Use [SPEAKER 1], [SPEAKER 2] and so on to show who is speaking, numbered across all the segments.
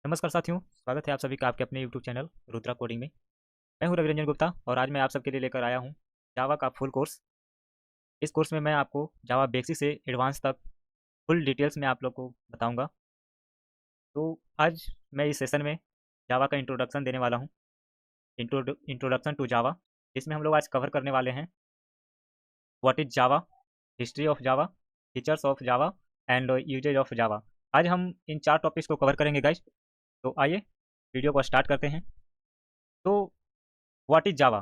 [SPEAKER 1] नमस्कार साथियों, स्वागत है आप सभी का आपके अपने यूट्यूब चैनल रुद्रा कोडिंग में। मैं हूं रविरंजन गुप्ता और आज मैं आप सबके लिए लेकर आया हूं जावा का फुल कोर्स। इस कोर्स में मैं आपको जावा बेसिक से एडवांस तक फुल डिटेल्स में आप लोग को बताऊंगा। तो आज मैं इस सेशन में जावा का इंट्रोडक्शन देने वाला हूं, इंट्रोडक्शन टू जावा। इसमें हम लोग आज कवर करने वाले हैं what is Java, history of Java, features of Java and usages of Java. आज हम इन 4 टॉपिक्स को कवर करेंगे गाइज। तो आइए वीडियो को स्टार्ट करते हैं। तो व्हाट इज जावा,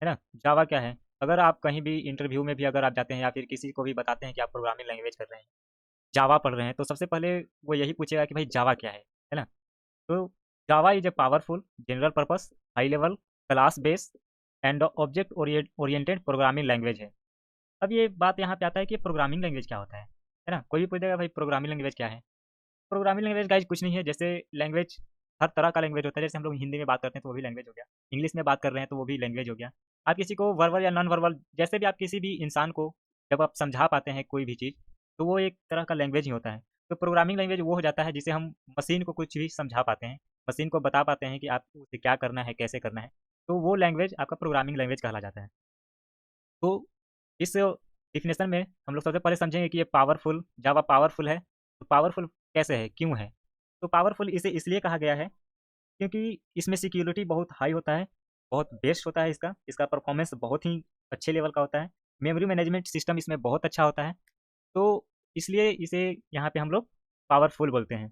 [SPEAKER 1] है ना? जावा क्या है? अगर आप कहीं भी इंटरव्यू में भी अगर आप जाते हैं या फिर किसी को भी बताते हैं कि आप प्रोग्रामिंग लैंग्वेज कर रहे हैं, जावा पढ़ रहे हैं, तो सबसे पहले वो यही पूछेगा कि भाई जावा क्या है ना? तो Java is a powerful general purpose high level class based and object oriented programming language है। अब ये बात यहाँ पे आता है कि प्रोग्रामिंग लैंग्वेज क्या होता है ना? कोई भी पूछेगा भाई प्रोग्रामिंग लैंग्वेज क्या है? प्रोग्रामिंग लैंग्वेज गाइज कुछ नहीं है। जैसे लैंग्वेज हर तरह का लैंग्वेज होता है। जैसे हम लोग हिंदी में बात करते हैं तो वो भी लैंग्वेज हो गया, इंग्लिश में बात कर रहे हैं तो वो भी लैंग्वेज हो गया। आप किसी को वर्बल या नॉन वर्बल, जैसे भी आप किसी भी इंसान को जब आप समझा पाते हैं कोई भी चीज़, तो वो एक तरह का लैंग्वेज ही होता है। तो प्रोग्रामिंग लैंग्वेज वो हो जाता है जिसे हम मशीन को कुछ भी समझा पाते हैं, मशीन को बता पाते हैं कि आप उसे क्या करना है, कैसे करना है। तो वो लैंग्वेज आपका प्रोग्रामिंग लैंग्वेज कहला जाता है। तो इस डिफिनेशन में हम लोग सबसे पहले समझेंगे कि ये पावरफुल, जावा पावरफुल है। तो पावरफुल कैसे है, क्यों है? तो पावरफुल इसे इसलिए कहा गया है क्योंकि इसमें सिक्योरिटी बहुत हाई होता है, बहुत बेस्ट होता है। इसका परफॉर्मेंस बहुत ही अच्छे लेवल का होता है। मेमोरी मैनेजमेंट सिस्टम इसमें बहुत अच्छा होता है। तो इसलिए इसे यहाँ पे हम लोग पावरफुल बोलते हैं।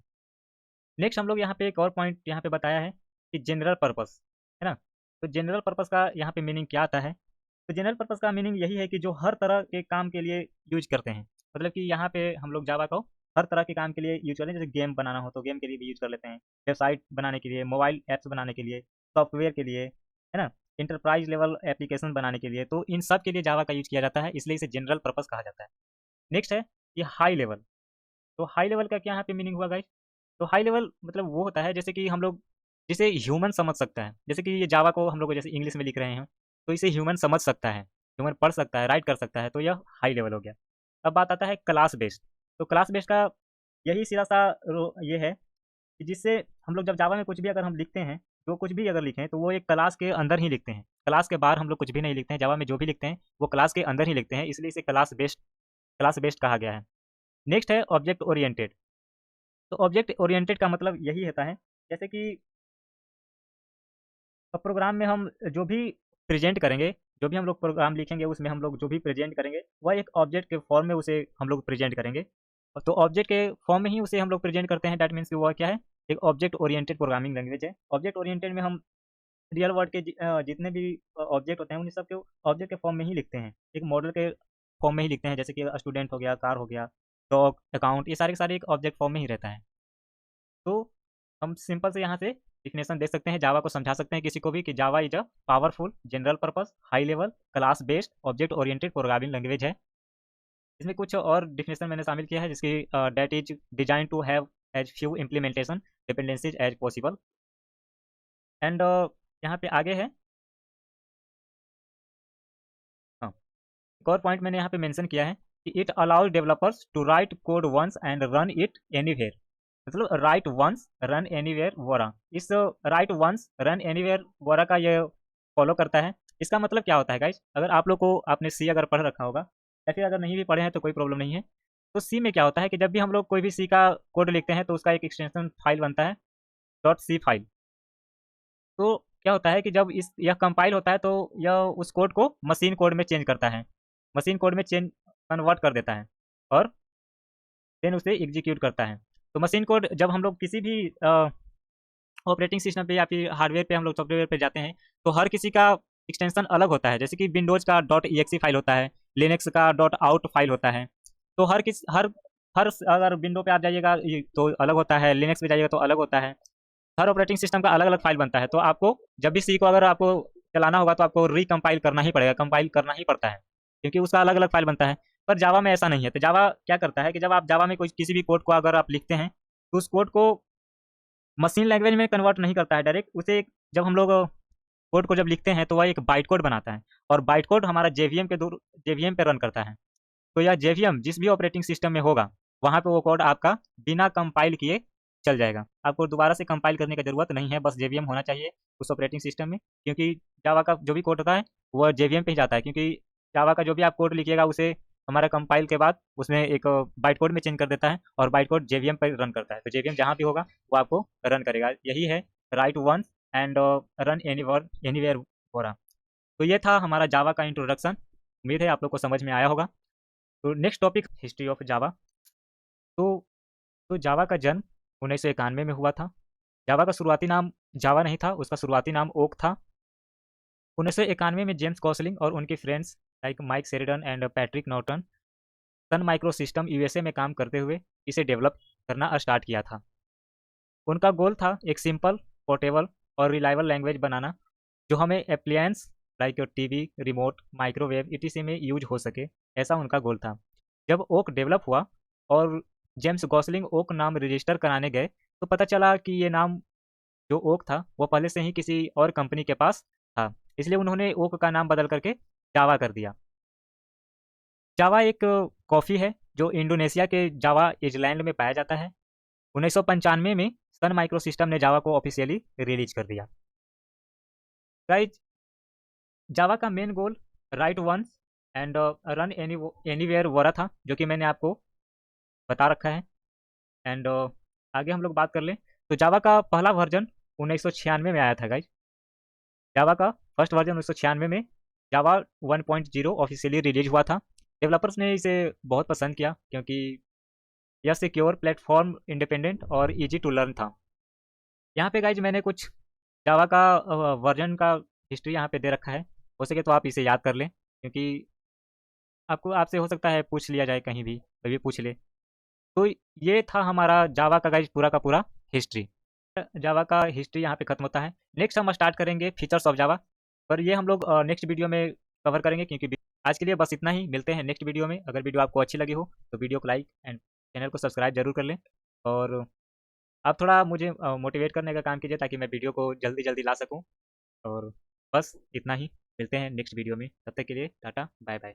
[SPEAKER 1] नेक्स्ट हम लोग यहाँ पे एक और पॉइंट यहाँ पे बताया है कि जनरल पर्पस, है ना? तो जनरल पर्पस का यहाँ पे मीनिंग क्या आता है? तो जनरल पर्पस का मीनिंग यही है कि जो हर तरह के काम के लिए यूज करते हैं। मतलब कि यहाँ पे हम लोग जावा को हर तरह के काम के लिए यूज करते हैं। जैसे गेम बनाना हो तो गेम के लिए भी यूज कर लेते हैं, वेबसाइट बनाने के लिए, मोबाइल ऐप्स बनाने के लिए, सॉफ्टवेयर के लिए, है ना, इंटरप्राइज लेवल एप्लीकेशन बनाने के लिए। तो इन सब के लिए जावा का यूज किया जाता है, इसलिए इसे जनरल पर्पस कहा जाता है। नेक्स्ट है ये हाई लेवल। तो हाई लेवल का क्या यहाँ पे मीनिंग हुआ गाइस? तो हाई लेवल मतलब वो होता है जैसे कि हम लोग जिसे ह्यूमन समझ सकता है। जैसे कि ये जावा को हम लोग जैसे इंग्लिश में लिख रहे हैं, तो इसे ह्यूमन समझ सकता है, ह्यूमन पढ़ सकता है, राइट कर सकता है। तो यह हाई लेवल हो गया। अब बात आता है क्लास बेस्ड। तो क्लास बेस्ड का यही सीधा सा ये है कि जिससे हम लोग जब जावा में कुछ भी अगर हम लिखते हैं, जो कुछ भी अगर लिखें तो वो एक क्लास के अंदर ही लिखते हैं। क्लास के बाहर हम लोग कुछ भी नहीं लिखते हैं। जावा में जो भी लिखते हैं वो क्लास के अंदर ही लिखते हैं, इसलिए इसे क्लास बेस्ड कहा गया है। नेक्स्ट है ऑब्जेक्ट ओरिएंटेड। तो ऑब्जेक्ट ओरिएंटेड का मतलब यही होता है जैसे कि प्रोग्राम में हम जो भी प्रेजेंट करेंगे, जो भी हम लोग प्रोग्राम लिखेंगे उसमें हम लोग जो भी प्रेजेंट करेंगे वह एक ऑब्जेक्ट के फॉर्म में उसे हम लोग प्रेजेंट करेंगे। तो ऑब्जेक्ट के फॉर्म में ही उसे हम लोग प्रेजेंट करते हैं। डैट मीन्स कि वह क्या है, एक ऑब्जेक्ट ओरिएंटेड प्रोग्रामिंग लैंग्वेज है। ऑब्जेक्ट ओरिएंटेड में हम रियल वर्ल्ड के जितने भी ऑब्जेक्ट होते हैं उन सब के ऑब्जेक्ट के फॉर्म में ही लिखते हैं, एक मॉडल के फॉर्म में ही लिखते हैं। जैसे कि स्टूडेंट हो गया, कार हो गया, डॉग, अकाउंट, ये सारे के सारे एक ऑब्जेक्ट फॉर्म में ही रहता है। तो हम सिंपल से यहाँ से डिफिनेशन दे सकते हैं, जावा को समझा सकते हैं किसी को भी कि Java is a powerful general purpose high level class based object oriented programming language है। इसमें कुछ और डिफिनेशन मैंने शामिल किया है, जिसकी date is design to have as few implementation dependencies as possible. And यहाँ पे आगे है, हाँ, एक और पॉइंट मैंने यहाँ पे मेंशन किया है कि it allows developers to write code once and run it anywhere. मतलब राइट वंस रन एनीवेयर वोरा। इस राइट वंस रन एनीवेयर वोरा का ये फॉलो करता है। इसका मतलब क्या होता है गाइस? अगर आप लोग को आपने सी अगर पढ़ रखा होगा या फिर अगर नहीं भी पढ़े हैं तो कोई प्रॉब्लम नहीं है। तो सी में क्या होता है कि जब भी हम लोग कोई भी सी का कोड लिखते हैं तो उसका एक एक्सटेंशन फाइल बनता है, डॉट सी फाइल। तो क्या होता है कि जब इस यह कंपाइल होता है तो यह उस कोड को मशीन कोड में चेंज करता है, मशीन कोड में चेंज कन्वर्ट कर देता है और देन उसे एग्जीक्यूट करता है। तो मशीन कोड जब हम लोग किसी भी ऑपरेटिंग सिस्टम पे या फिर हार्डवेयर पे हम लोग सॉफ्टवेयर पे जाते हैं तो हर किसी का एक्सटेंशन अलग होता है। जैसे कि विंडोज का डॉट ई फाइल होता है, लिनक्स का डॉट आउट फाइल होता है। तो हर हर अगर विंडो पे आप जाइएगा तो अलग होता है, लिनक्स पे जाइएगा तो अलग होता है। हर ऑपरेटिंग सिस्टम का अलग अलग फाइल बनता है। तो आपको जब भी सी को अगर आपको चलाना होगा तो आपको रिकम्पाइल करना ही पड़ेगा, कंपाइल करना ही पड़ता है, क्योंकि उसका अलग अलग फाइल बनता है। पर जावा में ऐसा नहीं है। तो जावा क्या करता है कि जब आप जावा में कोई किसी भी कोड को अगर आप लिखते हैं तो उस कोड को मशीन लैंग्वेज में कन्वर्ट नहीं करता है डायरेक्ट। उसे जब हम लोग कोड को जब लिखते हैं तो वह एक बाइट कोड बनाता है और बाइट कोड हमारा जेवीएम पे रन करता है। तो यह जेवीएम जिस भी ऑपरेटिंग सिस्टम में होगा वहाँ पे वो कोड आपका बिना कंपाइल किए चल जाएगा। आपको दोबारा से कंपाइल करने की ज़रूरत नहीं है, बस जेवीएम होना चाहिए उस ऑपरेटिंग सिस्टम में, क्योंकि जावा का जो भी कोड होता है वो जेवीएम पे ही जाता है, क्योंकि जावा का जो भी आप कोड लिखिएगा उसे हमारा कंपाइल के बाद उसमें एक बाइट कोड में चेंज कर देता है और बाइट कोड जेवीएम पर रन करता है। तो जेवीएम जहाँ भी होगा वो आपको रन करेगा। यही है write once and run anywhere हो रहा। तो ये था हमारा जावा का इंट्रोडक्शन। उम्मीद है आप लोग को समझ में आया होगा। तो नेक्स्ट टॉपिक हिस्ट्री ऑफ जावा। तो जावा का जन्म 1991 में हुआ था। जावा का शुरुआती नाम जावा नहीं था, उसका शुरुआती नाम ओक था। 1991 में जेम्स गॉसलिंग और उनके friends like Mike Sheridan and Patrick Naughton Sun Microsystem USA में काम करते हुए इसे डेवलप करना स्टार्ट किया था। उनका गोल था एक सिंपल, पोर्टेबल और रिलायबल लैंग्वेज बनाना जो हमें appliances like TV, remote, microwave etc में यूज हो सके, ऐसा उनका गोल था। जब ओक डेवलप हुआ और जेम्स गॉसलिंग ओक नाम रजिस्टर कराने गए तो पता चला कि ये नाम जो ओक था वो पहले से ही किसी और कंपनी के पास था, इसलिए उन्होंने ओक का नाम बदल करके जावा कर दिया। जावा एक कॉफ़ी है जो इंडोनेशिया के जावा आइलैंड में पाया जाता है। 1995 में सन माइक्रो सिस्टम ने जावा को ऑफिशियली रिलीज कर दिया। गाइज, जावा का main goal write once and run anywhere वरा था, जो कि मैंने आपको बता रखा है। एंड आगे हम लोग बात कर लें तो जावा का पहला वर्जन 1996 में आया था गाइज। जावा का फर्स्ट वर्जन 1996 में जावा 1.0 ऑफिशियली रिलीज हुआ था। डेवलपर्स ने इसे बहुत पसंद किया क्योंकि यह सिक्योर, प्लेटफॉर्म इंडिपेंडेंट और इजी टू लर्न था। यहाँ पे गाइज मैंने कुछ जावा का वर्जन का हिस्ट्री यहाँ पे दे रखा है, हो सके तो आप इसे याद कर लें, क्योंकि आपको आपसे हो सकता है पूछ लिया जाए, कहीं भी कभी पूछ ले। तो ये था हमारा जावा का गाइज पूरा का पूरा हिस्ट्री। जावा का हिस्ट्री यहाँ पे खत्म होता है। नेक्स्ट हम स्टार्ट करेंगे फीचर्स ऑफ जावा, पर ये हम लोग नेक्स्ट वीडियो में कवर करेंगे, क्योंकि आज के लिए बस इतना ही। मिलते हैं नेक्स्ट वीडियो में। अगर वीडियो आपको अच्छी लगी हो तो वीडियो को लाइक एंड चैनल को सब्सक्राइब जरूर कर लें, और आप थोड़ा मुझे मोटिवेट करने का काम कीजिए ताकि मैं वीडियो को जल्दी जल्दी ला सकूँ। और बस इतना ही। मिलते हैं नेक्स्ट वीडियो में, तब तक के लिए टाटा बाय बाय।